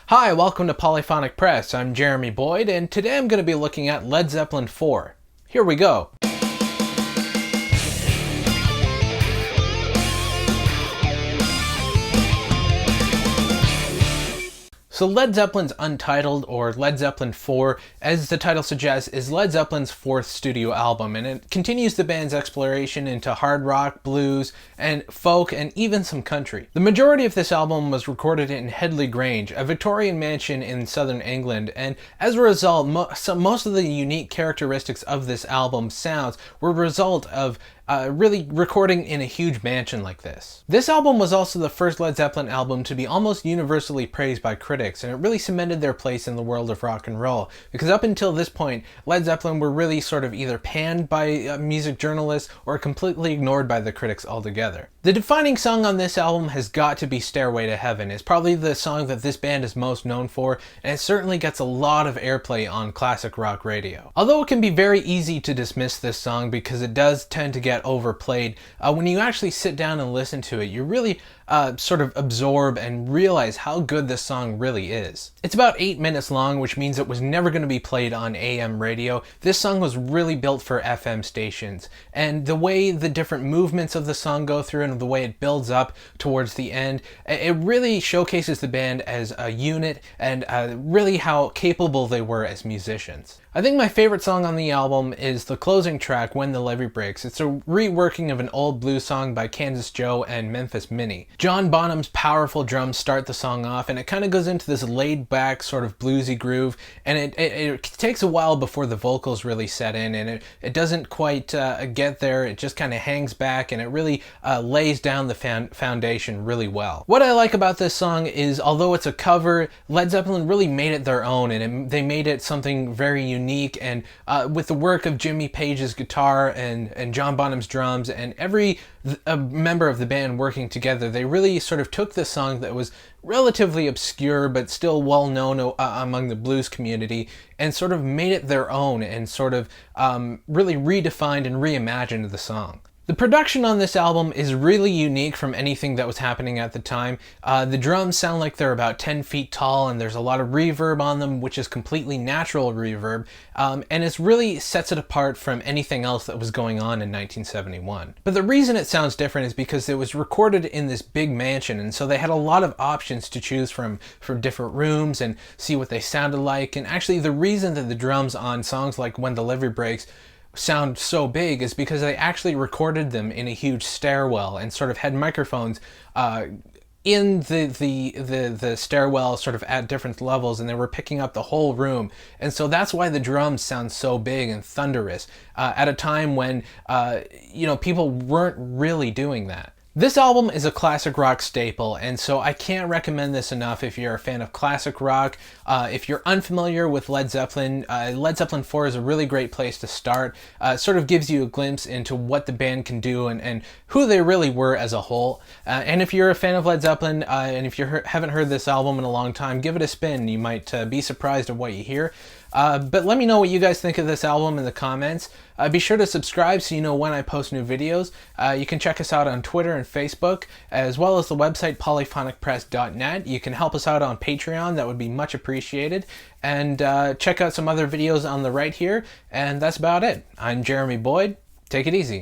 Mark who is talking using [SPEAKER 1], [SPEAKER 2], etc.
[SPEAKER 1] Hi, welcome to Polyphonic Press. I'm Jeremy Boyd, and today I'm going to be looking at Led Zeppelin IV. Here we go. So Led Zeppelin's Untitled, or Led Zeppelin IV, as the title suggests, is Led Zeppelin's fourth studio album, and it continues the band's exploration into hard rock, blues, and folk, and even some country. The majority of this album was recorded in Headly Grange, a Victorian mansion in southern England, and as a result, most of the unique characteristics of this album's sounds were a result of really recording in a huge mansion like this. This album was also the first Led Zeppelin album to be almost universally praised by critics, and it really cemented their place in the world of rock and roll, because up until this point, Led Zeppelin were really sort of either panned by music journalists or completely ignored by the critics altogether. The defining song on this album has got to be Stairway to Heaven. It's probably the song that this band is most known for, and it certainly gets a lot of airplay on classic rock radio. Although it can be very easy to dismiss this song because it does tend to get overplayed, when you actually sit down and listen to it, you really sort of absorb and realize how good this song really is. It's about 8 minutes long, which means it was never going to be played on AM radio. This song was really built for FM stations, and the way the different movements of the song go through and the way it builds up towards the end, it really showcases the band as a unit and really how capable they were as musicians. I think my favorite song on the album is the closing track, When the Levee Breaks. It's a reworking of an old blues song by Kansas Joe and Memphis Minnie. John Bonham's powerful drums start the song off, and it kind of goes into this laid-back sort of bluesy groove, and it takes a while before the vocals really set in, and it doesn't quite get there. It just kind of hangs back, and it really lays down the foundation really well. What I like about this song is, although it's a cover, Led Zeppelin really made it their own, and they made it something very unique, and with the work of Jimmy Page's guitar and John Bonham's drums and every member of the band working together, they really sort of took this song that was relatively obscure but still well known among the blues community and sort of made it their own and sort of really redefined and reimagined the song. The production on this album is really unique from anything that was happening at the time. The drums sound like they're about 10 feet tall, and there's a lot of reverb on them, which is completely natural reverb, and it really sets it apart from anything else that was going on in 1971. But the reason it sounds different is because it was recorded in this big mansion, and so they had a lot of options to choose from for different rooms and see what they sounded like. And actually, the reason that the drums on songs like When the Levee Breaks sound so big is because they actually recorded them in a huge stairwell and sort of had microphones in the stairwell sort of at different levels, and they were picking up the whole room. And so that's why the drums sound so big and thunderous at a time when people weren't really doing that. This album is a classic rock staple, and so I can't recommend this enough if you're a fan of classic rock. If you're unfamiliar with Led Zeppelin, Led Zeppelin IV is a really great place to start. It sort of gives you a glimpse into what the band can do and who they really were as a whole. And if you're a fan of Led Zeppelin, and if you haven't heard this album in a long time, give it a spin. You might be surprised at what you hear. But let me know what you guys think of this album in the comments. Be sure to subscribe so you know when I post new videos. You can check us out on Twitter and Facebook, as well as the website polyphonicpress.net. You can help us out on Patreon. That would be much appreciated. And check out some other videos on the right here. And that's about it. I'm Jeremy Boyd. Take it easy.